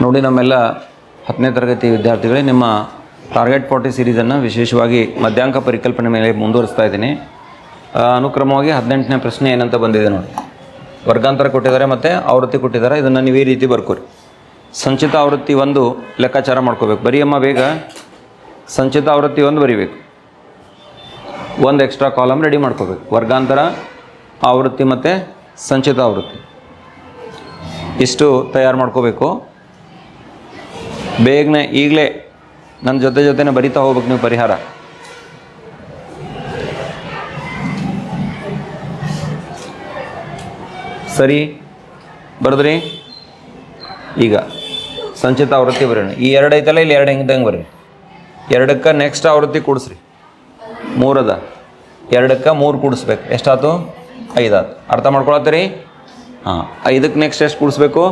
ನೋಡಿ ನಮ್ಮೆಲ್ಲ 10ನೇ ತರಗತಿ ವಿದ್ಯಾರ್ಥಿಗಳೇ, ನಿಮ್ಮ ಟಾರ್ಗೆಟ್ 40 ಸೀರೀಸನ್ನು ವಿಶೇಷವಾಗಿ ಮಧ್ಯಾಂಕ ಪರಿಕಲ್ಪನೆ ಮೇಲೆ ಮುಂದುವರಿಸ್ತಾ ಇದ್ದೀನಿ. ಅನುಕ್ರಮವಾಗಿ 18ನೇ ಪ್ರಶ್ನೆ ಏನಂತ ಬಂದಿದೆ ನೋಡಿ. ವರ್ಗಾಂತರ ಕೊಟ್ಟಿದ್ದಾರೆ ಮತ್ತು ಆವೃತ್ತಿ ಕೊಟ್ಟಿದ್ದಾರೆ. ಇದನ್ನು ನೀವು ಈ ರೀತಿ ಬರ್ಕೋರಿ. ಸಂಚಿತ ಆವೃತ್ತಿ 1 ಲೆಕ್ಕಾಚಾರ ಮಾಡ್ಕೋಬೇಕು. ಬರೀಯಮ್ಮ ಬೇಗ ಸಂಚಿತ ಆವೃತ್ತಿ 1 ಬರೀಬೇಕು. ಒಂದು ಎಕ್ಸ್ಟ್ರಾ ಕಾಲಮ್ ರೆಡಿ ಮಾಡ್ಕೋಬೇಕು. ವರ್ಗಾಂತರ ಆವೃತ್ತಿ ಮತ್ತು ಸಂಚಿತ ಆವೃತ್ತಿ ಇಷ್ಟು ತಯಾರು ಮಾಡ್ಕೋಬೇಕು. ಬೇಗನೆ ಈಗಲೇ ನನ್ನ ಜೊತೆನೇ ಬರಿತಾ ಹೋಗ್ಬೇಕು ನೀವು ಪರಿಹಾರ. ಸರಿ ಬರೆದ್ರಿ? ಈಗ ಸಂಚಿತ ಆವೃತ್ತಿ ಬರೋಣ. ಈ 2 ಐತಲ್ಲ, ಇಲ್ಲಿ 2 ಹೆಂಗೆ ಬರ್ರಿ. 2ಕ್ಕೆ ನೆಕ್ಸ್ಟ್ ಆವೃತ್ತಿ ಕೂಡಿಸ್ರಿ. 3 ಅದ, 2ಕ್ಕೆ 3 ಕೂಡಿಸ್ಬೇಕು. ಎಷ್ಟಾಯ್ತು? 5 ಆಯ್ತು. ಅರ್ಥ ಮಾಡ್ಕೊಳತ್ತೀರಿ? ಹಾಂ. 5ಕ್ಕೆ ನೆಕ್ಸ್ಟ್ ಎಷ್ಟು ಕೂಡಿಸ್ಬೇಕು?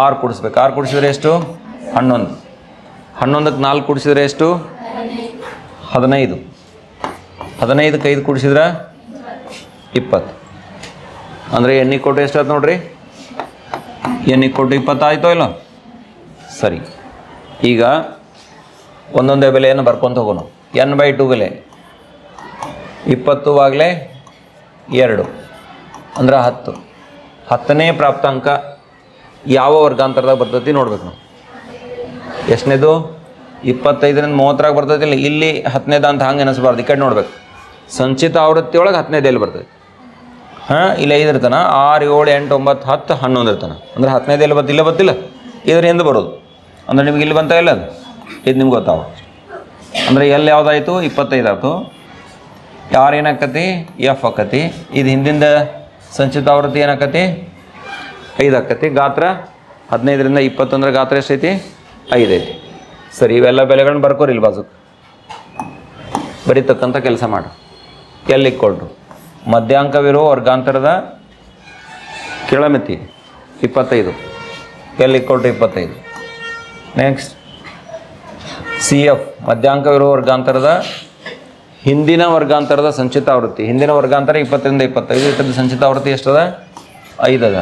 6 ಕೂಡಿಸ್ಬೇಕು. 6 ಕೂಡಿಸಿದ್ರೆ ಎಷ್ಟು? 11. 11ಕ್ಕೆ 4 ಕೂಡಿಸಿದ್ರೆ ಎಷ್ಟು? 15. 15ಕ್ಕೆ 5 ಕೂಡಿಸಿದ್ರೆ 20. ಅಂದರೆ n = ಎಷ್ಟಾಯ್ತು ನೋಡ್ರಿ? n = 20 ಆಯಿತೋ ಇಲ್ಲ? ಸರಿ. ಈಗ ಒಂದೊಂದೇ ಬೆಲೆಯನ್ನು ಬರ್ಕೊತ ಹೋಗೋಣ. n/2 ಬೆಲೆ 20 ಆಗಲೇ 2 ಅಂದ್ರೆ 10. 10ನೇ ಪ್ರಾಪ್ತಾಂಕ ಯಾವ ವರ್ಗಾಂತರದಾಗ ಬರ್ತೈತಿ ನೋಡ್ಬೇಕು ನಾವು. ಎಷ್ಟನೇದು? 25ರಿಂದ 30ರಾಗ ಬರ್ತೈತಿಲ್ಲ. ಇಲ್ಲಿ 10ನೇದ ಅಂತ ಹಂಗೆ ಎನಿಸ್ಬಾರ್ದು. ಈ ಕಡೆ ನೋಡ್ಬೇಕು. ಸಂಚಿತ ಆವೃತ್ತಿ ಒಳಗೆ 10ನೇದು ಎಲ್ಲಿ ಬರ್ತೈತಿ? ಹಾಂ, ಇಲ್ಲಿ 5 ಇರ್ತಾನೆ. 6, 7, 8, 9, 10, 11 ಇರ್ತಾನೆ. ಅಂದ್ರೆ 10ನೇದು ಎಲ್ಲಿ ಇಲ್ಲ ಬರ್ತಿಲ್ಲ. ಇದ್ರ ಹಿಂದೆ ಬರೋದು. ಅಂದರೆ ನಿಮ್ಗೆ ಇಲ್ಲಿ ಬಂತ ಇಲ್ಲ ಅದು? ಇದು ನಿಮ್ಗೆ ಗೊತ್ತಾವ. ಅಂದರೆ ಎಲ್ಲಿ ಯಾವುದಾಯ್ತು? 25 ಆಯಿತು. ಯಾರು ಏನಾಕತಿ? ಎಫ್ ಆಕತಿ. ಇದು ಹಿಂದಿಂದ ಸಂಚಿತ ಆವೃತ್ತಿ ಏನಾಕತಿ? 5 ಆಕತಿ. ಗಾತ್ರ 15ರಿಂದ 20 ಅಂದ್ರೆ ಗಾತ್ರ ಎಷ್ಟೈತಿ? 5 ಐತಿ. ಸರಿ, ಇವೆಲ್ಲ ಬೆಲೆಗಳನ್ನ ಬರ್ಕೋರಿ. ಇಲ್ಲಿ ಬಾಜು ಬರೀತಕ್ಕಂಥ ಕೆಲಸ ಮಾಡಿ. ಎಲ್ಲಿ ಇಕ್ಕೊಳ್ರು ಮಧ್ಯಾಂಕವಿರೋ ವರ್ಗಾಂತರದ ಕೆಳಮಿತಿ 25. ಎಲ್ಲಿ ಇಕ್ಕೊಳ್ರು 25. ನೆಕ್ಸ್ಟ್ CF ಮಧ್ಯಾಂಕವಿರೋ ವರ್ಗಾಂತರದ ಹಿಂದಿನ ವರ್ಗಾಂತರದ ಸಂಚಿತ ಆವೃತ್ತಿ. ಹಿಂದಿನ ವರ್ಗಾಂತರ 20ರಿಂದ 25. ಇಟ್ಟದ ಸಂಚಿತ ಆವೃತ್ತಿ ಎಷ್ಟದ? 5 ಅದ.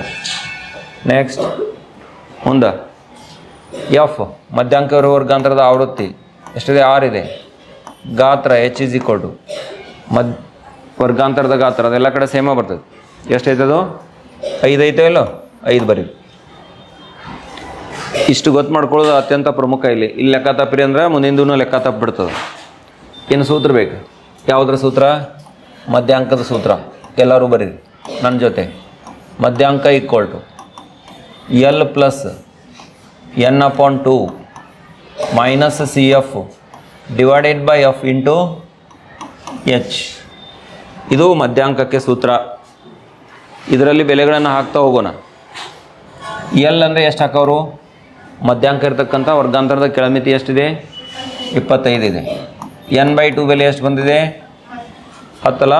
ನೆಕ್ಸ್ಟ್ ಮುಂದೆ ಎಫ್ ಮಧ್ಯಾಂಕವಿರೋ ವರ್ಗಾಂತರದ ಆವೃತ್ತಿ ಎಷ್ಟಿದೆ? 6 ಇದೆ. ಗಾತ್ರ H = ವರ್ಗಾಂತರದ ಗಾತ್ರ ಅದೆಲ್ಲ ಕಡೆ ಸೇಮ ಬರ್ತದೆ. ಎಷ್ಟೈತದು? 5 ಐತೆ ಇಲ್ಲೋ? 5 ಬರೀ. ಇಷ್ಟು ಗೊತ್ತು ಮಾಡ್ಕೊಳ್ಳೋದು ಅತ್ಯಂತ ಪ್ರಮುಖ. ಇಲ್ಲಿ ಲೆಕ್ಕ ತಪ್ಪಿರಿ ಅಂದ್ರೆ ಮುಂದಿಂದೂ ಲೆಕ್ಕ ತಪ್ಪಿಬಿಡ್ತದೆ. ಏನು ಸೂತ್ರ ಬೇಕು? ಯಾವುದ್ರ ಸೂತ್ರ? ಮಧ್ಯಾಂಕದ ಸೂತ್ರ. ಎಲ್ಲರೂ ಬರೀರಿ ನನ್ನ ಜೊತೆ. ಮಧ್ಯಾಂಕ = L + n/2 - CF / F × H. ಇದು ಮಧ್ಯಾಂಕಕ್ಕೆ ಸೂತ್ರ. ಇದರಲ್ಲಿ ಬೆಲೆಗಳನ್ನು ಹಾಕ್ತಾ ಹೋಗೋಣ. L ಅಂದರೆ ಎಷ್ಟು ಹಾಕೋರು? ಮಧ್ಯಾಂಕ ಇರ್ತಕ್ಕಂಥ ವರ್ಗಾಂತರದ ಕೆಳಮಿತಿ ಎಷ್ಟಿದೆ? 25 ಇದೆ. n/2 ಬೆಲೆ ಎಷ್ಟು ಬಂದಿದೆ? 10 ಅಲ್ಲ?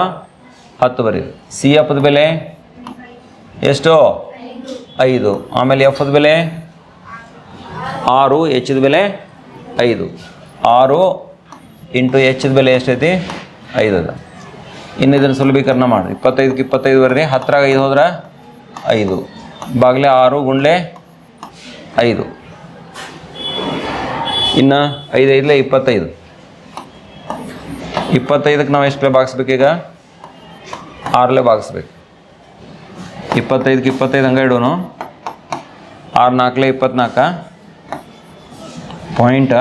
10 ಬರೀರಿ. CFದ ಬೆಲೆ ಎಷ್ಟು? 5. ಆಮೇಲೆ Fದ ಬೆಲೆ 6. Hದ ಬೆಲೆ 5. 6 × Hದ ಬೆಲೆ ಎಷ್ಟೈತಿ? 5 ಅದ. ಇನ್ನು ಇದನ್ನು ಸುಲಭೀಕರಣ ಮಾಡಿ. 25ಕ್ಕೆ 25 ಬರ್ರಿ. 10ರಾಗ 5 ಹೋದ್ರೆ 5 ಬಾಗ್ಲೆ 6 × 5. ಇನ್ನು 5 × 5 = 25. 25ಕ್ಕೆ ನಾವು ಎಷ್ಟೇ ಭಾಗಿಸ್ಬೇಕೀಗ? 6ಲೇ ಭಾಗಿಸ್ಬೇಕು. 25ಕ್ಕೆ 25 ಹಂಗೆ ಇಡೋನು. 6 4 24. ಪಾಯಿಂಟ್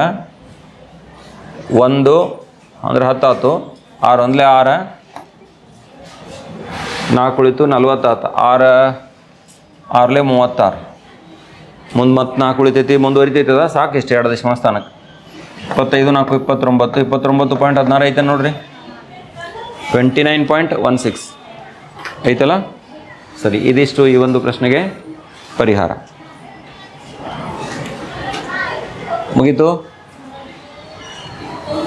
1 ಅಂದರೆ 10 ಆಯ್ತು. 6 1 6. 4 ಉಳಿತು 40 ಆಯ್ತು. 6 6 36. ಮುಂದೆ ಮತ್ತೆ 4 ಉಳಿತೈತಿ. ಮುಂದುವರಿತೈತದ. ಸಾಕು ಇಷ್ಟು 2 ದಶಮಾಂಶ ಸ್ಥಾನಕ್ಕೆ. 25 4 29. 29.16 ಐತೆ ನೋಡ್ರಿ. 29.16 ಐತಲ್ಲ? ಸರಿ, ಇದಿಷ್ಟು ಈ ಒಂದು ಪ್ರಶ್ನೆಗೆ ಪರಿಹಾರ. ಮುಗೀತು.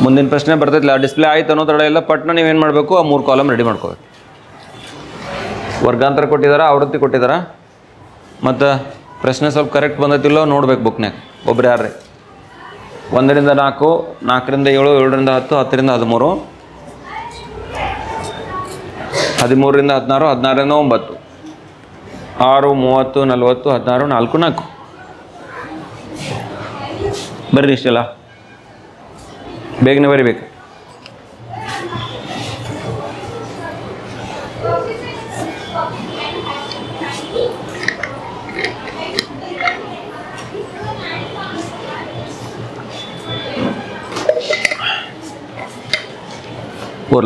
ಮುಂದಿನ ಪ್ರಶ್ನೆ ಬರ್ತೈತಿಲ್ಲ. ಡಿಸ್ಪ್ಲೇ ಆಯ್ತು ಅನ್ನೋ ತಡ ಎಲ್ಲ ಪಟ್ನ ನೀವೇನು ಮಾಡಬೇಕು? ಆ 3 ಕಾಲಮ್ ರೆಡಿ ಮಾಡ್ಕೋಬೇಕು. ವರ್ಗಾಂತರ ಕೊಟ್ಟಿದ್ದಾರೆ, ಆವೃತ್ತಿ ಕೊಟ್ಟಿದ್ದಾರೆ, ಮತ್ತು ಪ್ರಶ್ನೆ ಸ್ವಲ್ಪ ಕರೆಕ್ಟ್ ಬಂದೈತಿಲ್ಲೋ ನೋಡ್ಬೇಕು ಬುಕ್ನಾಗ. ಒಬ್ರು ಯಾರ್ರಿ? 1ರಿಂದ 4, 4ರಿಂದ 7, 7ರಿಂದ 10, 10ರಿಂದ 13, 13ರಿಂದ 16, 16ರಿಂದ 9, 6 30 40 16 4 4. ಬರ್ರಿ ಇಷ್ಟೆಲ್ಲ ಬೇಗನೆ ಬರಿಬೇಕು.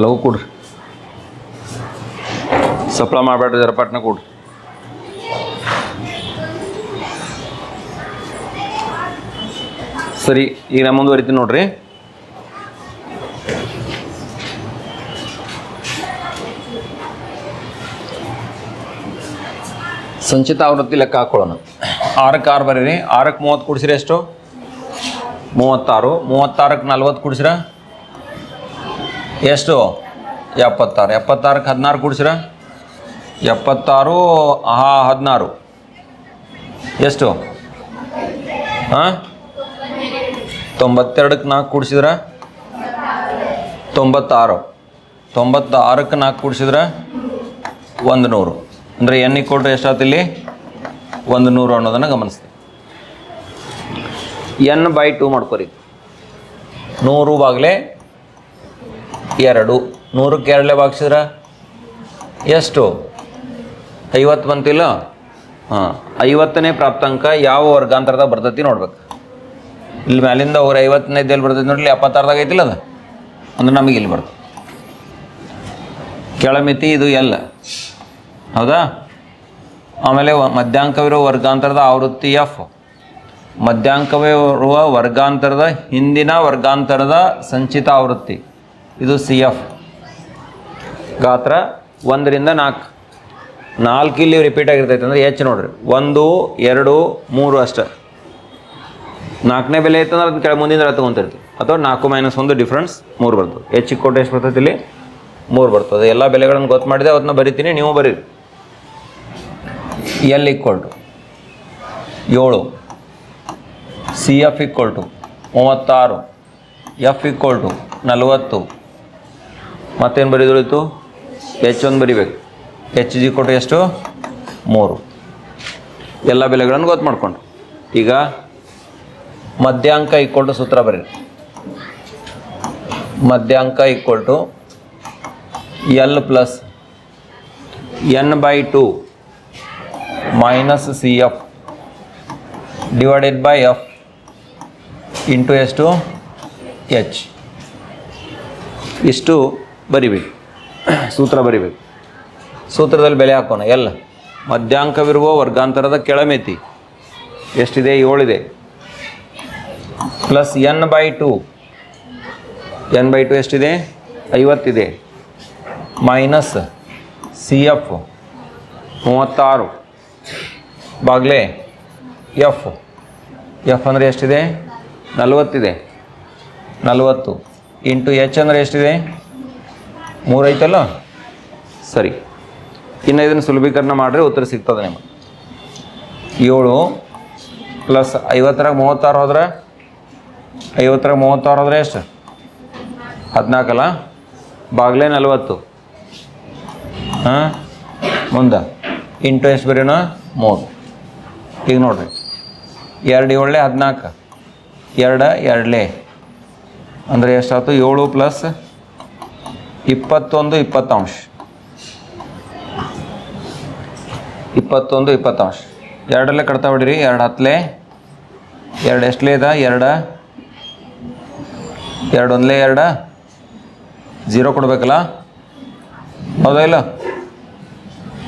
ಲಘು ಕೊಡ್ರಿ, ಸಪ್ಲ ಮಾಡಬೇಡ್ರಿ, ಜರ ಪಟ್ನ ಕೊಡ್ರಿ. ಸರಿ, ಈಗ ನಾ ಮುಂದುವರಿತೀನಿ ನೋಡ್ರಿ. ಸಂಚಿತ ಆವೃತ್ತಿ ಲೆಕ್ಕ ಹಾಕೊಳ್ಳೋಣ. 6ಕ್ಕೆ 6 ಬರೀರಿ. 6ಕ್ಕೆ 30 ಕೂಡಿಸಿದ್ರೆ ಎಷ್ಟು? 36. 36ಕ್ಕೆ 40 ಕೂಡಿಸಿರ ಎಷ್ಟು? 76. 76ಕ್ಕೆ 16 ಕೂಡಿಸಿರ 76. 16 ಎಷ್ಟು? ಹಾಂ, 92ಕ್ಕೆ 4 ಕೂಡಿಸಿದ್ರೆ 96. 96ಕ್ಕೆ 4 ಕೂಡಿಸಿದ್ರೆ 100. ಅಂದರೆ n = ಎಷ್ಟಾಯ್ತು ಇಲ್ಲಿ? 100 ಅನ್ನೋದನ್ನು ಗಮನಿಸ್ತೀವಿ. n/2 ಮಾಡ್ಕೊರಿ. 100 ಬಾಗ್ಲೆ 2. 100ಕ್ಕೆ 2 ಭಾಗಿಸಿದ್ರೆ ಎಷ್ಟು? 50 ಬಂತಿಲ್ಲ? ಹಾಂ, 50ನೇ ಪ್ರಾಪ್ತಾಂಕ ಯಾವ ವರ್ಗಾಂತರದಾಗ ಬರ್ತೈತಿ ನೋಡ್ಬೇಕು. ಇಲ್ಲಿ ಮ್ಯಾಲಿಂದ ಅವ್ರು 50ನೇದಲ್ಲಿ ಬರ್ತೈತಿ ನೋಡ್ಲಿ, 76ದಾಗ ಐತಿಲ್ಲ ಅದು, ಅಂದ್ರೆ ನಮಗೆ ಇಲ್ಲಿ ಬರ್ತದೆ. ಕೆಳಮಿತಿ ಇದು ಎಲ್ಲ ಹೌದಾ. ಆಮೇಲೆ ಮಧ್ಯಾಂಕವಿರುವ ವರ್ಗಾಂತರದ ಆವೃತ್ತಿ F. ಮಧ್ಯಾಂಕವಿರುವ ವರ್ಗಾಂತರದ ಹಿಂದಿನ ವರ್ಗಾಂತರದ ಸಂಚಿತ ಆವೃತ್ತಿ ಇದು CF. ಗಾತ್ರ 1ರಿಂದ 4. 4 ಇಲ್ಲಿ ರಿಪೀಟ್ ಆಗಿರ್ತೈತೆ ಅಂದರೆ H ನೋಡ್ರಿ. 1 2 3 ಅಷ್ಟೇ. 4ನೇ ಬೆಲೆ ಐತಂದ್ರೆ ಅದನ್ನ ಕೆಳ ಮುಂದಿನ ತೊಗೊಂತಿರ್ತೀವಿ, ಅಥವಾ 4 - 1 ಡಿಫ್ರೆನ್ಸ್ 3 ಬರ್ತದೆ. H = ಎಷ್ಟು ಬರ್ತೈತಿ ಇಲ್ಲಿ? 3 ಬರ್ತದೆ. ಎಲ್ಲ ಬೆಲೆಗಳನ್ನು ಗೊತ್ತು ಮಾಡಿದೆ, ಅವನ್ನ ಬರಿತೀನಿ, ನೀವು ಬರೀರಿ. L = 7, CF = 36, F = 40. ಮತ್ತೇನು ಬರೀದೋಳಿತು? H1 ಬರಿಬೇಕು. H = ಎಷ್ಟು? 3. ಎಲ್ಲ ಬೆಲೆಗಳನ್ನು ಗೊತ್ತು ಮಾಡಿಕೊಂಡು ಈಗ ಮಧ್ಯಾಂಕ = ಸೂತ್ರ ಬರೀರಿ. ಮಧ್ಯಾಂಕ = L + n/2 - CF / F into ಎಷ್ಟು? H. ಇಷ್ಟು ಬರಿಬೇಕು, ಸೂತ್ರ ಬರಿಬೇಕು. ಸೂತ್ರದಲ್ಲಿ ಬೆಲೆ ಹಾಕೋಣ. L ಮಧ್ಯಾಂಕವಿರುವ ವರ್ಗಾಂತರದ ಕೆಳಮಿತಿ ಎಷ್ಟಿದೆ? 7 ಇದೆ. Plus n/2. n/2 ಎಷ್ಟಿದೆ? 50 ಇದೆ. ಮೈನಸ್ CF 36 ಬಾಗ್ಲೆ F. F ಅಂದರೆ ಎಷ್ಟಿದೆ? 40 ಇದೆ. 40 ಇಂಟು H ಅಂದರೆ ಎಷ್ಟಿದೆ? 3 ಐತಲ್ಲ. ಸರಿ, ಇನ್ನು ಇದನ್ನು ಸುಲಭೀಕರಣ ಮಾಡಿದ್ರೆ ಉತ್ತರ ಸಿಗ್ತದೆ ನಿಮಗೆ. 7 ಪ್ಲಸ್ 50ರಾಗ 36 ಹೋದ್ರೆ 50ರಾಗ 36 ಹೋದ್ರೆ ಎಷ್ಟು? 14 ಅಲ್ಲ. ಬಾಗ್ಲೆ 40. ಹಾಂ, ಮುಂದೆ ಇಂಟು ಎಷ್ಟು ಬರೀಣ? 3. ಈಗ ನೋಡಿರಿ, 2 7 14, 2 2 ಅಂದರೆ ಎಷ್ಟಾಯ್ತು? 7 ಪ್ಲಸ್ 21 20 ಅಂಶ. 21 20 ಅಂಶ. 2 ಕಡ್ತಾ ಬಿಡಿರಿ. 2 10, 2 ಎಷ್ಟಲೇ ಇದೆ? 2 2 1 2 0 ಕೊಡಬೇಕಲ್ಲ, ಹೌದಾ ಇಲ್ಲ?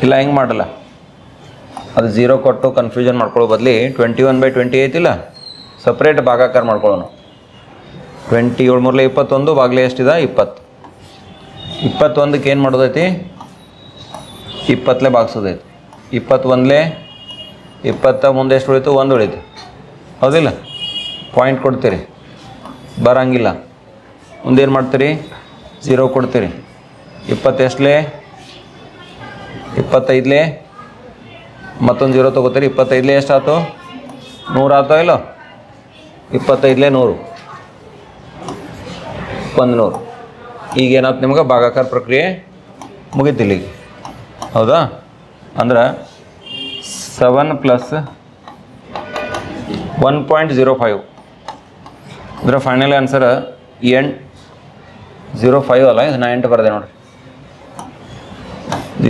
ಇಲ್ಲ, ಹೆಂಗೆ ಮಾಡಲ್ಲ. ಅದು 0 ಕೊಟ್ಟು ಕನ್ಫ್ಯೂಷನ್ ಮಾಡ್ಕೊಳ್ಳೋ ಬದಲಿ 21/20 ಐತಿಲ್ಲ, ಸಪ್ರೇಟ್ ಭಾಗಾಕಾರ ಮಾಡ್ಕೊಳ್ಳೋಣ. 20 7 3 21 ಬಾಗ್ಲೆ ಎಷ್ಟಿದೆ? 20. 21ಕ್ಕೆ ಏನು ಮಾಡೋದೈತಿ? 20 ಭಾಗಿಸೋದೈತಿ. 21 20 ಮುಂದೆ ಎಷ್ಟು ಉಳಿತು? 1 ಉಳಿತು, ಹೌದಿಲ್ಲ? ಪಾಯಿಂಟ್ ಕೊಡ್ತೀರಿ, ಬರಂಗಿಲ್ಲ. ಮುಂದೇನು ಮಾಡ್ತೀರಿ? 0 ಕೊಡ್ತೀರಿ. 20 ಎಷ್ಟಲೇ? 25 ಮತ್ತೊಂದು 0 ತೊಗೋತೀರಿ. 25 ಎಷ್ಟಾಯ್ತು? 100 ಆಯ್ತೋ ಇಲ್ಲೋ? 25 100, 100. ಈಗ ಏನಾಯ್ತು ನಿಮ್ಗೆ? ಭಾಗಾಕಾರ ಪ್ರಕ್ರಿಯೆ ಮುಗಿತಿಲ್ಲ ಈಗ, ಹೌದಾ? ಅಂದ್ರೆ 7 + 1.05 ಇದರ ಫೈನಲ್ ಆನ್ಸರ್ 805 ಅಲ್ಲ, ಇದು 9 ಬರದೆ ನೋಡಿರಿ.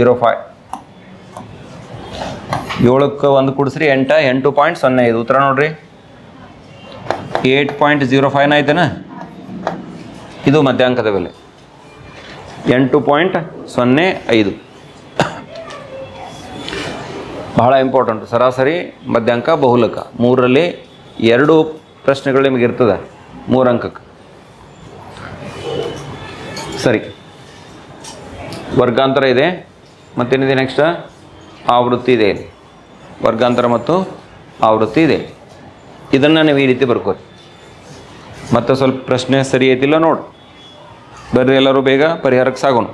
05 7ಕ್ಕೆ 1 ಕೂಡಿಸ್ರಿ 8 8.05 ಉತ್ತರ ನೋಡ್ರಿ. 8.05 ಆಯ್ತೇನ. ಇದು ಮಧ್ಯಾಂಕದ ಬೆಲೆ 8.05. ಬಹಳ ಇಂಪಾರ್ಟೆಂಟ್. ಸರಾಸರಿ, ಮಧ್ಯಾಂಕ, ಬಹುಲಕ 3ರಲ್ಲಿ 2 ಪ್ರಶ್ನೆಗಳು ನಿಮಗೆ ಇರ್ತದೆ 3 ಅಂಕಕ್ಕೆ. ಸರಿ, ವರ್ಗಾಂತರ ಇದೆ, ಮತ್ತೇನಿದೆ ನೆಕ್ಸ್ಟ್? ಆವೃತ್ತಿ ಇದೆ. ಇಲ್ಲಿ ವರ್ಗಾಂತರ ಮತ್ತು ಆವೃತ್ತಿ ಇದೆ. ಇದನ್ನು ನೀವು ಈ ರೀತಿ ಬರ್ಕೋರಿ. ಮತ್ತು ಸ್ವಲ್ಪ ಪ್ರಶ್ನೆ ಸರಿ ಐತಿಲ್ಲ ನೋಡಿ. ಬರ್ರಿ ಎಲ್ಲರೂ ಬೇಗ ಪರಿಹಾರಕ್ಕೆ ಸಾಗೋಣ.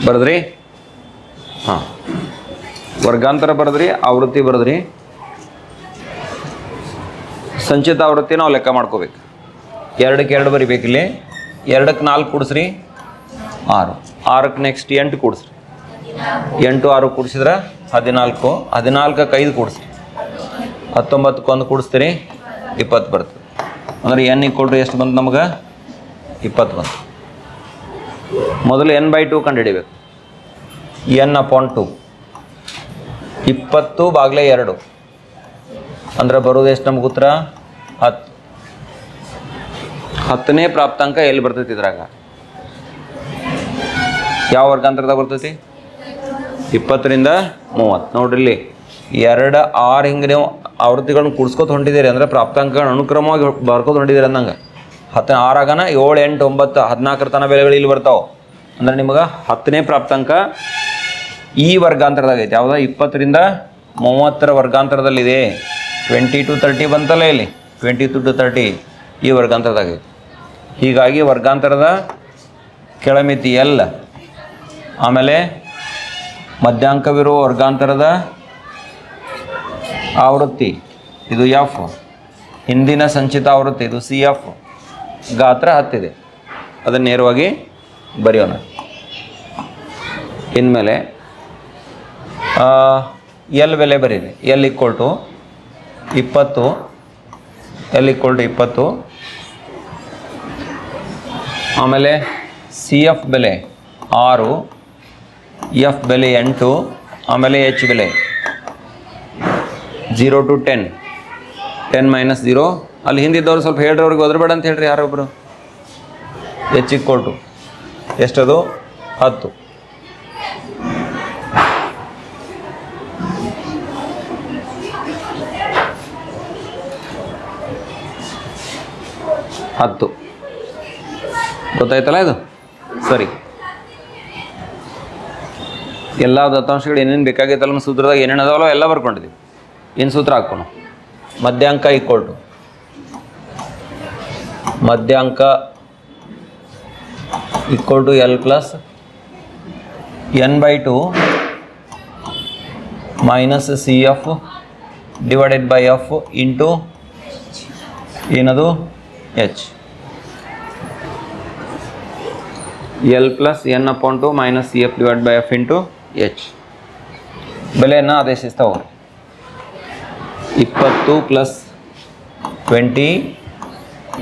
ಬರೆದ್ರಿ? ಹಾಂ, ವರ್ಗಾಂತರ ಬರೆದ್ರಿ, ಆವೃತ್ತಿ ಬರೆದ್ರಿ. ಸಂಚಿತ ಆವೃತ್ತಿ ನಾವು ಲೆಕ್ಕ ಮಾಡ್ಕೋಬೇಕು. 2ಕ್ಕೆ 2 ಬರಿಬೇಕು. ಇಲ್ಲಿ 2ಕ್ಕೆ 4 ಕೂಡಿಸ್ರಿ 6, 6ಕ್ಕೆ ನೆಕ್ಸ್ಟ್ 8 ಕೂಡಿಸ್ರಿ. 8 6 ಕೂಡಿಸಿದ್ರೆ 14, 14ಕ್ಕೆ 5 ಕೂಡಿಸ್ರಿ 19ಕ್ಕೆ 1 ಕೂಡಿಸ್ತೀರಿ 20 ಬರ್ತದೆ. ಅಂದರೆ n = ಎಷ್ಟು ಬಂತು ನಮಗೆ? 20 ಬಂತು. ಮೊದಲು n/2 ಕಂಡುಹಿಡಿಬೇಕು. n/2 20/2 ಅಂದರೆ ಬರೋದು ಎಷ್ಟು ನಮ್ಗೆ ಉತ್ತರ? 10. 10ನೇ ಪ್ರಾಪ್ತಾಂಕ ಎಲ್ಲಿ ಬರ್ತೈತಿ? ಇದ್ರಾಗ ಯಾವ ವರ್ಗಾಂತರದಾಗ ಬರ್ತೈತಿ? 20ರಿಂದ 30. ನೋಡ್ರಿ, ಇಲ್ಲಿ 2 6 ಹಿಂಗೆ ನೀವು ಆವೃತ್ತಿಗಳನ್ನ ಕೂಡಿಸ್ಕೊತ ಹೊಂಟಿದ್ದೀರಿ ಅಂದರೆ ಪ್ರಾಪ್ತಾಂಕಗಳನ್ನ ಅನುಕ್ರಮವಾಗಿ ಬರ್ಕೋತ ಹೊಂಟಿದ್ದೀರಿ ಅಂದಂಗೆ. 10 6 ಆಗನ 7 8 9 14 ತನ ಬೆಲೆಗಳು ಇಲ್ಲಿ ಬರ್ತಾವೆ. ಅಂದರೆ ನಿಮಗೆ 10ನೇ ಪ್ರಾಪ್ತಾಂಕ ಈ ವರ್ಗಾಂತರದಾಗ ಐತೆ. ಯಾವುದೋ 20ರಿಂದ 30 ವರ್ಗಾಂತರದಲ್ಲಿದೆ. 20 to 30 ಬಂತಲ್ಲ ಇಲ್ಲಿ, 20 to 30 ಈ ವರ್ಗಾಂತರದಾಗ ಐತೆ. ಹೀಗಾಗಿ ವರ್ಗಾಂತರದ ಕೆಳಮಿತಿ L, ಆಮೇಲೆ ಮಧ್ಯಾಂಕವಿರುವ ವರ್ಗಾಂತರದ ಆವೃತ್ತಿ ಇದು F, ಹಿಂದಿನ ಸಂಚಿತ ಆವೃತ್ತಿ ಇದು CF, ಗಾತ್ರ 10 ಇದೆ. ಅದನ್ನು ನೇರವಾಗಿ ಬರೆಯೋಣ. ಇನ್ಮೇಲೆ L ಬೆಲೆ ಬರೀರಿ. L = 20, L = 20. ಆಮೇಲೆ CF ಬೆಲೆ 6, F ಬೆಲೆ 8, ಆಮೇಲೆ H ಬೆಲೆ 0 to 10, 10 - 0. ಅಲ್ಲಿ ಹಿಂದಿದ್ದವ್ರು ಸ್ವಲ್ಪ ಹೇಳ್ರಿ, ಅವ್ರಿಗೆ ಒದರಬೇಡ ಅಂತ ಹೇಳ್ರಿ ಯಾರೊಬ್ಬರು. H = ಎಷ್ಟದು? 10. ಗೊತ್ತಾಯ್ತಲ್ಲ ಇದು? ಸರಿ, ಎಲ್ಲ ದತ್ತಾಂಶಗಳು ಏನೇನು ಬೇಕಾಗೈತಲ್ಲ ನಮ್ಮ ಸೂತ್ರದಾಗ ಏನೇನು ಅದಾವಲ್ಲ ಎಲ್ಲ ಬರ್ಕೊಂಡಿದ್ದೀವಿ. ಏನು ಸೂತ್ರ ಹಾಕೋಣ? ಮಧ್ಯಾಂಕ = ಮಧ್ಯಾಂಕ = L + n/2 - CF / F into ಏನದು? H. L + n/2 - CF / F into H. ಬೆಲೆಯನ್ನು ಆದೇಶಿಸ್ತಾವೆ. 20 + 20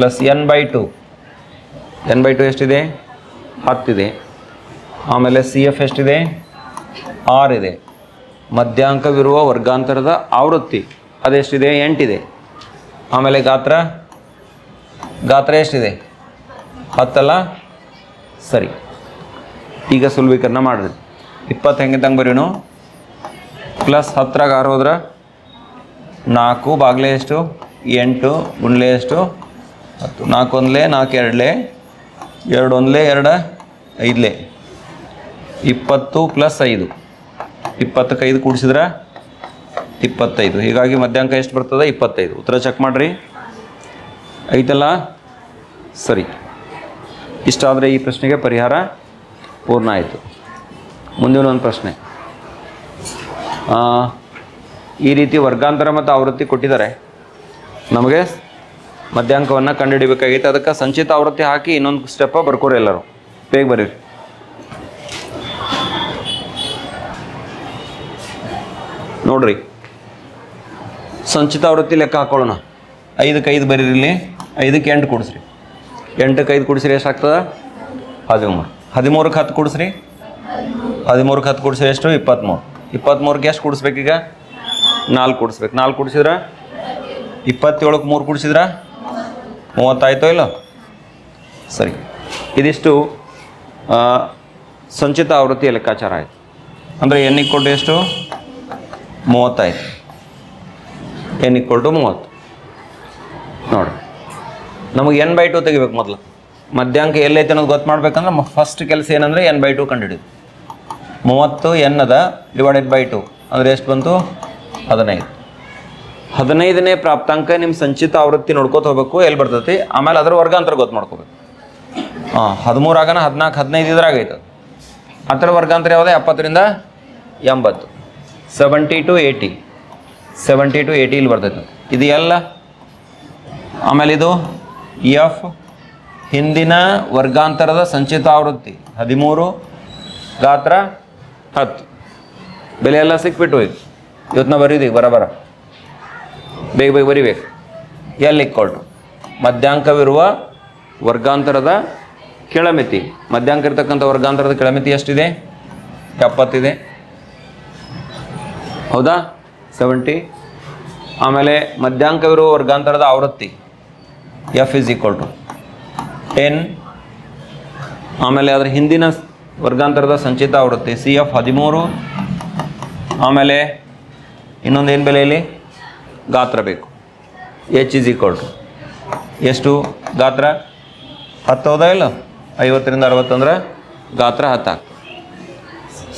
+ n/2. n/2 ಎಷ್ಟಿದೆ? 10 ಇದೆ. ಆಮೇಲೆ CF ಎಷ್ಟಿದೆ? 6 ಇದೆ. ಮಧ್ಯಾಂಕವಿರುವ ವರ್ಗಾಂತರದ ಆವೃತ್ತಿ ಅದೆಷ್ಟಿದೆ? 8 ಇದೆ. ಆಮೇಲೆ ಗಾತ್ರ ಎಷ್ಟಿದೆ? 10 ಅಲ್ಲ? ಸರಿ, ಈಗ ಸುಲಭೀಕರಣ ಮಾಡಿದ್ರಿ. 20 ಹೆಂಗಿದ್ದಂಗೆ ಬರೀನು +10 6 ಹೋದ್ರೆ 4 ಬಾಗ್ಲೆ ಎಷ್ಟು? 8 ಗುಂಡ್ಲೆ ಎಷ್ಟು? 10. 4 1 4 2 2 1 2 5 20 + 5. 20ಕ್ಕೆ 5 ಕೂಡಿಸಿದ್ರೆ 25. ಹೀಗಾಗಿ ಮಧ್ಯಾಂಕ ಎಷ್ಟು ಬರ್ತದೆ? 25. ಉತ್ತರ ಚೆಕ್ ಮಾಡಿರಿ. ಐತಲ್ಲ? ಸರಿ, ಇಷ್ಟಾದರೆ ಈ ಪ್ರಶ್ನೆಗೆ ಪರಿಹಾರ ಪೂರ್ಣ ಆಯಿತು. ಮುಂದಿನ ಒಂದು ಪ್ರಶ್ನೆ, ಈ ರೀತಿ ವರ್ಗಾಂತರ ಮತ್ತು ಆವೃತ್ತಿ ಕೊಟ್ಟಿದ್ದಾರೆ, ನಮಗೆ ಮಧ್ಯಾಂಕವನ್ನು ಕಂಡುಹಿಡಿಬೇಕಾಗಿತ್ತು. ಅದಕ್ಕೆ ಸಂಚಿತ ಆವೃತ್ತಿ ಹಾಕಿ ಇನ್ನೊಂದು ಸ್ಟೆಪ್ಪ ಬರ್ಕೋರಿ ಎಲ್ಲರೂ, ಬೇಗ ಬರೀರಿ. ನೋಡ್ರಿ, ಸಂಚಿತ ಆವೃತ್ತಿ ಲೆಕ್ಕ ಹಾಕೊಳ್ಳೋಣ. 5ಕ್ಕೆ 5 ಬರೀರಿ, ಇಲ್ಲಿ 5ಕ್ಕೆ 8 ಕೂಡಿಸ್ರಿ, 8ಕ್ಕೆ 5 ಕೂಡಿಸ್ರಿ ಎಷ್ಟಾಗ್ತದೆ? 13. 13ಕ್ಕೆ 10 ಕೂಡಿಸ್ರಿ, 13ಕ್ಕೆ 10 ಕೂಡಿಸ್ರಿ ಎಷ್ಟು? 23. 23ಕ್ಕೆ ಎಷ್ಟು ಕೂಡಿಸ್ಬೇಕೀಗ? 4 ಕೂಡಿಸ್ಬೇಕು. 4 ಕೂಡಿಸಿದ್ರೆ 27ಕ್ಕೆ 3 ಕೂಡಿಸಿದ್ರೆ 30 ಆಯಿತೋ ಇಲ್ಲ? ಸರಿ, ಇದಿಷ್ಟು ಸಂಚಿತ ಆವೃತ್ತಿಯ ಲೆಕ್ಕಾಚಾರ ಆಯಿತು. ಅಂದರೆ n = ಎಷ್ಟು? 30 ಆಯಿತು. n = 30. ನೋಡಿರಿ, ನಮಗೆ n/2 ತೆಗಿಬೇಕು. ಮೊದಲು ಮಧ್ಯಾಂಕ ಎಲ್ಲೈತೆ ಅನ್ನೋದು ಗೊತ್ತು ಮಾಡ್ಬೇಕಂದ್ರೆ ಫಸ್ಟ್ ಕೆಲಸ ಏನಂದರೆ n/2 ಕಂಡುಹಿಡಿದು. 30 n ಅದ /2 ಅಂದರೆ ಎಷ್ಟು ಬಂತು? 15. 15ನೇ ಪ್ರಾಪ್ತಾಂಕ ನಿಮ್ಮ ಸಂಚಿತ ಆವೃತ್ತಿ ನೋಡ್ಕೋತ ಹೋಗ್ಬೇಕು, ಎಲ್ಲಿ ಬರ್ತೈತಿ. ಆಮೇಲೆ ಅದರ ವರ್ಗಾಂತರ ಗೊತ್ತು ಮಾಡ್ಕೋಬೇಕು. 13 ಆಗೋಣ, 14, 15 ಇದ್ರಾಗೈತೆ. ಅದರ ವರ್ಗಾಂತರ ಯಾವುದೇ 70ರಿಂದ 80, 70 to 80, 70 to 80 ಇಲ್ಲಿ ಬರ್ತೈತೆ. ಇದು ಎಲ್ಲ. ಆಮೇಲೆ ಇದು ಎಫ್, ಹಿಂದಿನ ವರ್ಗಾಂತರದ ಸಂಚಿತ ಆವೃತ್ತಿ 13, ಗಾತ್ರ 10. ಬೆಲೆ ಎಲ್ಲ ಸಿಕ್ಬಿಟ್ಟು ಹೋಯ್ತು. ಇವತ್ತನ್ನ ಬರೀದೀಗ ಬರಬರ ಬೇಗ ಬೇಗ ಬರಿಬೇಕು. L = ಮಧ್ಯಾಂಕವಿರುವ ವರ್ಗಾಂತರದ ಕೆಳಮಿತಿ. ಮಧ್ಯಾಂಕ ಇರ್ತಕ್ಕಂಥ ವರ್ಗಾಂತರದ ಕೆಳಮಿತಿ ಎಷ್ಟಿದೆ? 70 ಇದೆ, ಹೌದಾ? 70. ಆಮೇಲೆ ಮಧ್ಯಾಂಕವಿರುವ ವರ್ಗಾಂತರದ ಆವೃತ್ತಿ F = 10. ಆಮೇಲೆ ಅದರ ಹಿಂದಿನ ವರ್ಗಾಂತರದ ಸಂಚಿತ ಆವೃತ್ತಿ CF 13. ಆಮೇಲೆ ಇನ್ನೊಂದು ಏನು ಬೆಲೆ ಇಲ್ಲಿ? ಗಾತ್ರ ಬೇಕು. H = ಎಷ್ಟು? ಗಾತ್ರ 10 ಹೌದಾ ಇಲ್ಲ? 50ರಿಂದ 60 ಅಂದ್ರೆ ಗಾತ್ರ 10 ಆಗ್ತದೆ.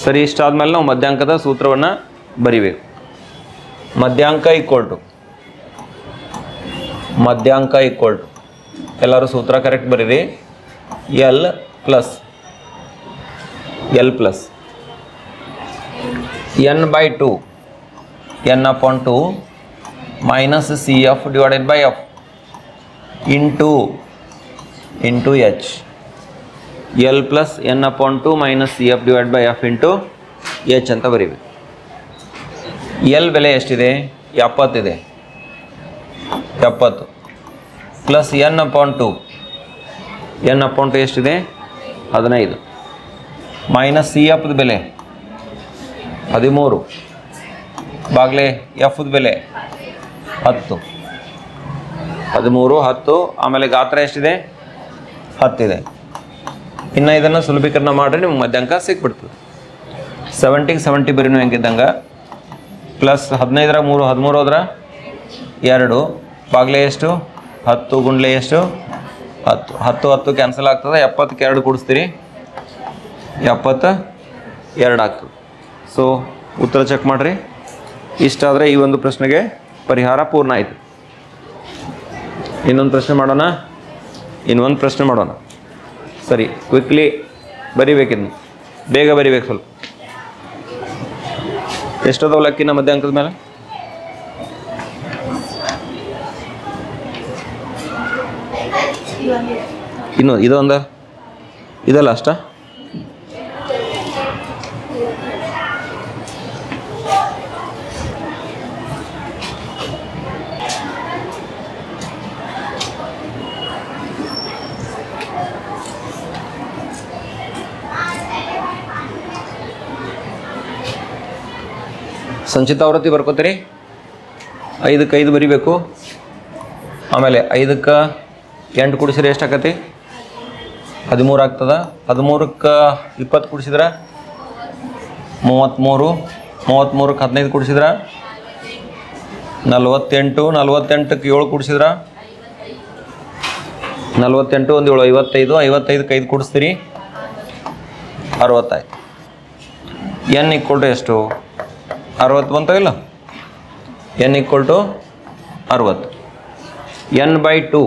ಸರಿ, ಇಷ್ಟಾದ್ಮೇಲೆ ನಾವು ಮಧ್ಯಾಂಕದ ಸೂತ್ರವನ್ನು ಬರಿಬೇಕು. ಮಧ್ಯಾಂಕ ಎಲ್ಲರೂ ಸೂತ್ರ ಕರೆಕ್ಟ್ ಬರೀರಿ. L plus n/2 n/2 minus CF divided by F into H. L plus n/2 minus CF divided by F into H ಅಂತ ಬರೀಬೇಕು. L ಬೆಲೆ ಎಷ್ಟಿದೆ? 70 ಇದೆ. 70 ಪ್ಲಸ್ n/2 ಎಷ್ಟಿದೆ? 15 ಮೈನಸ್ CF ಬೆಲೆ 13 ಬಾಗ್ಲೆ F ಬೆಲೆ 10. 13, 10. ಆಮೇಲೆ ಗಾತ್ರ ಎಷ್ಟಿದೆ? 10 ಇದೆ. ಇನ್ನು ಇದನ್ನು ಸುಲಭೀಕರಣ ಮಾಡಿರಿ, ನಿಮ್ಗೆ ಮಧ್ಯಾಂಕ ಸಿಕ್ಬಿಡ್ತದೆ. 70ಗೆ 70 ಬರೀನು ಹೆಂಗಿದ್ದಂಗೆ, ಪ್ಲಸ್ 15 3, 13 ಹೋದ್ರೆ 2 ಬಾಗ್ಲೆ ಎಷ್ಟು? 10 ಗುಂಡ್ಲೆ ಎಷ್ಟು? 10. 10 10 ಕ್ಯಾನ್ಸಲ್ ಆಗ್ತದೆ. 70ಕ್ಕೆ 2 ಕೂಡಿಸ್ತೀರಿ, 72 ಆಗ್ತದೆ. ಸೊ ಉತ್ತರ ಚೆಕ್ ಮಾಡಿರಿ. ಇಷ್ಟಾದರೆ ಈ ಒಂದು ಪ್ರಶ್ನೆಗೆ ಪರಿಹಾರ ಪೂರ್ಣ ಆಯಿತು. ಇನ್ನೊಂದು ಪ್ರಶ್ನೆ ಮಾಡೋಣ. ಸರಿ, ಕ್ವಿಕ್ಲಿ ಬರಿಬೇಕಿದ್ನು, ಬೇಗ ಬರಿಬೇಕು. ಸ್ವಲ್ಪ ಎಷ್ಟದಾವ ಲಕ್ಕಿನ ಮಧ್ಯಾಂಕದ ಮೇಲೆ? ಇನ್ನು ಇದಲ್ಲ ಅಷ್ಟ? ಸಂಚಿತ ಆವೃತ್ತಿ ಬರ್ಕೋತೀರಿ. 5ಕ್ಕೆ 5 ಬರಿಬೇಕು. ಆಮೇಲೆ 5ಕ್ಕೆ 8 ಕೂಡಿಸಿದ್ರೆ ಎಷ್ಟಾಗತ್ತೆ? 13 ಆಗ್ತದೆ. 13ಕ್ಕೆ 20 ಕೂಡಿಸಿದ್ರೆ 33. 33ಕ್ಕೆ 15 ಕೂಡಿಸಿದ್ರೆ 48. 48ಕ್ಕೆ 7 ಕೂಡಿಸಿದ್ರೆ 48 1 7 55. 55ಕ್ಕೆ 5 ಕೂಡಿಸ್ತೀರಿ 60 ಆಯ್ತು. n = ಎಷ್ಟು? 60 ಬಂತ ಇಲ್ಲ? n = 60. n/2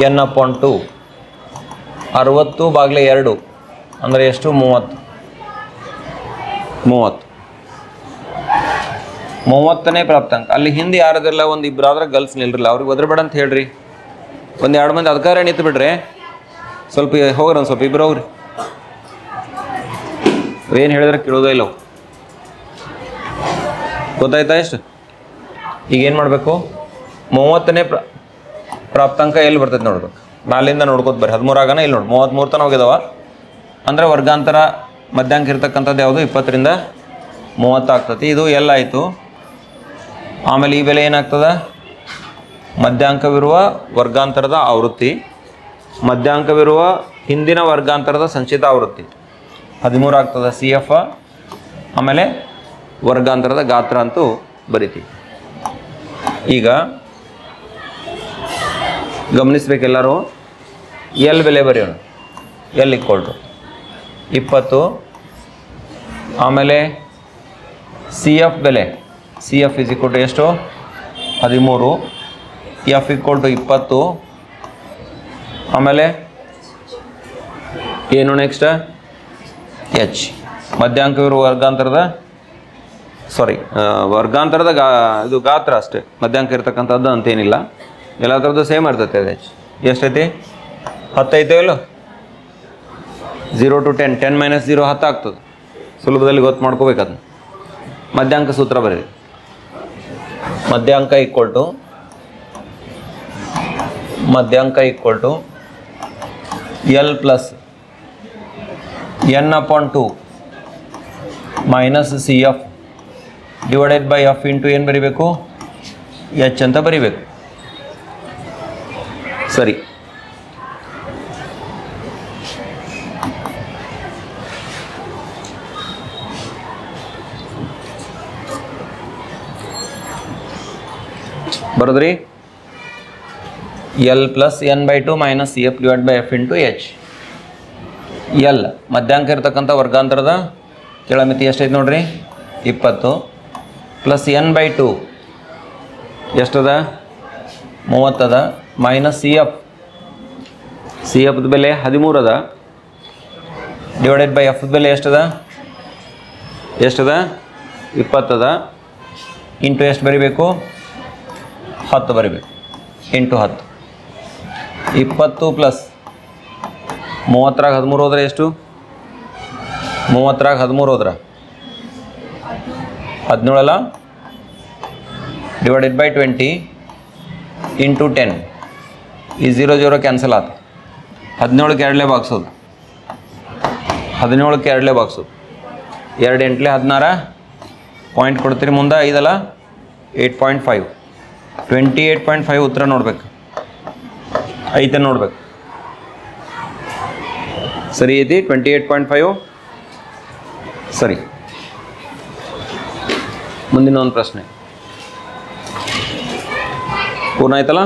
n/2 60 ಬಾಗ್ಲೆ 2 ಅಂದರೆ ಎಷ್ಟು? 30. 30ನೇ ಪ್ರಾಪ್ತಾಂಕ. ಅಲ್ಲಿ ಹಿಂದೆ ಯಾರದಿಲ್ಲ, ಒಂದು ಇಬ್ಬರಾದ್ರೆ ಗರ್ಲ್ಸ್ ನಿಲ್ರಿಲ್ಲ, ಅವ್ರಿಗೆ ಒದರಬೇಡ ಅಂತ ಹೇಳ್ರಿ. ಒಂದು 2 ಮಂದಿ ಅಧಿಕಾರ ನಿಂತು ಬಿಡ್ರಿ, ಸ್ವಲ್ಪ ಹೋಗ್ರಿ, ಒಂದು ಸ್ವಲ್ಪ ಇಬ್ಬರು ಹೋಗ್ರಿ. ಏನು ಹೇಳಿದ್ರೆ ಕೇಳೋದೇ ಇಲ್ಲ. ಗೊತ್ತಾಯ್ತಾ? ಎಷ್ಟು ಈಗ ಏನು ಮಾಡಬೇಕು? 30ನೇ ಪ್ರಾಪ್ತಾಂಕ ಎಲ್ಲಿ ಬರ್ತೈತೆ ನೋಡ್ಬೇಕು. ನಾಲಿಂದ ನೋಡ್ಕೋತ ಬರ್ರಿ. 13 ಆಗನ ಇಲ್ಲಿ ನೋಡಿ 33 ತನಕ ಹೋಗಿದಾವ. ಅಂದರೆ ವರ್ಗಾಂತರ ಮಧ್ಯಾಂಕ ಇರ್ತಕ್ಕಂಥದ್ದು ಯಾವುದು? 20ರಿಂದ 30 ಆಗ್ತದೆ. ಇದು ಎಲ್ಲ ಆಯಿತು. ಆಮೇಲೆ ಈ ಬೆಲೆ ಏನಾಗ್ತದೆ? ಮಧ್ಯಾಂಕವಿರುವ ವರ್ಗಾಂತರದ ಆವೃತ್ತಿ, ಮಧ್ಯಾಂಕವಿರುವ ಹಿಂದಿನ ವರ್ಗಾಂತರದ ಸಂಚಿತ ಆವೃತ್ತಿ 13 ಆಗ್ತದೆ CF. ಆಮೇಲೆ ವರ್ಗಾಂತರದ ಗಾತ್ರ ಅಂತೂ ಬರಿತೀವಿ. ಈಗ ಗಮನಿಸ್ಬೇಕೆಲ್ಲರೂ, ಎಲ್ ಬೆಲೆ ಬರೆಯೋಣ. ಎಲ್ = 20. ಆಮೇಲೆ CF ಬೆಲೆ, CF = ಎಷ್ಟು? 13. F = 20. ಆಮೇಲೆ ಏನು ನೆಕ್ಸ್ಟ್? H ಮಧ್ಯಾಂಕವಿರುವ ವರ್ಗಾಂತರದ ವರ್ಗಾಂತರದ ಇದು ಗಾತ್ರ ಅಷ್ಟೇ, ಮಧ್ಯಾಂಕ ಇರ್ತಕ್ಕಂಥದ್ದು ಅಂತೇನಿಲ್ಲ, ಎಲ್ಲ ಥರದ್ದು ಸೇಮ್ ಇರ್ತೈತೆ. ಅದು H ಎಷ್ಟೈತಿ? 10 ಐತೆ ಇಲ್ಲ? 0 to 10, 10 - 0 10 ಆಗ್ತದೆ. ಸುಲಭದಲ್ಲಿ ಗೊತ್ತು ಮಾಡ್ಕೋಬೇಕು ಅದನ್ನ. ಮಧ್ಯಾಂಕ ಸೂತ್ರ ಬರೀರಿ. ಮಧ್ಯಾಂಕ = L + n/2 - CF / F into ಏನು ಬರಿಬೇಕು? H ಅಂತ ಬರಿಬೇಕು. ಸರಿ, ಬರೋದ್ರಿ? L + n/2 - CF / F into H. L ಮಧ್ಯಾಂಕ ಇರ್ತಕ್ಕಂಥ ವರ್ಗಾಂತರದ ಕೆಳಮಿತಿ ಎಷ್ಟೈತೆ ನೋಡ್ರಿ? 20 + n/2 ಎಷ್ಟದ? 30 ಅದ. - CF ಬೆಲೆ 13 ಅದ. / F ಬೆಲೆ ಎಷ್ಟದ? 20 ಅದ. ಇಂಟು ಎಷ್ಟು ಬರಿಬೇಕು? 10 ಬರಿಬೇಕು. ಇಂಟು 10. 20 + 30ರಾಗ 13 ಹೋದ್ರೆ ಎಷ್ಟು? 30ರಾಗ 13 ಹೋದ್ರೆ 17 ಅಲ್ಲ? / 20 ಇಂಟು 10. ಈ 0 0 ಕ್ಯಾನ್ಸಲ್ ಆಯ್ತು. 17ಕ್ಕೆ 2 ಬಾಗಿಸೋದು. 17ಕ್ಕೆ 2 ಬಾಗಿಸೋದು. 2 8 16 ಪಾಯಿಂಟ್ ಕೊಡ್ತೀರಿ. ಮುಂದೆ 5 ಅಲ್ಲ? 8.5. 28.5 ಉತ್ತರ ನೋಡ್ಬೇಕು. ಐತೆ ನೋಡ್ಬೇಕು. ಸರಿ ಐತಿ? 28.5 ಸರಿ. ಮುಂದಿನ ಒಂದು ಪ್ರಶ್ನೆ ಪೂರ್ಣ ಆಯ್ತಲ್ಲ?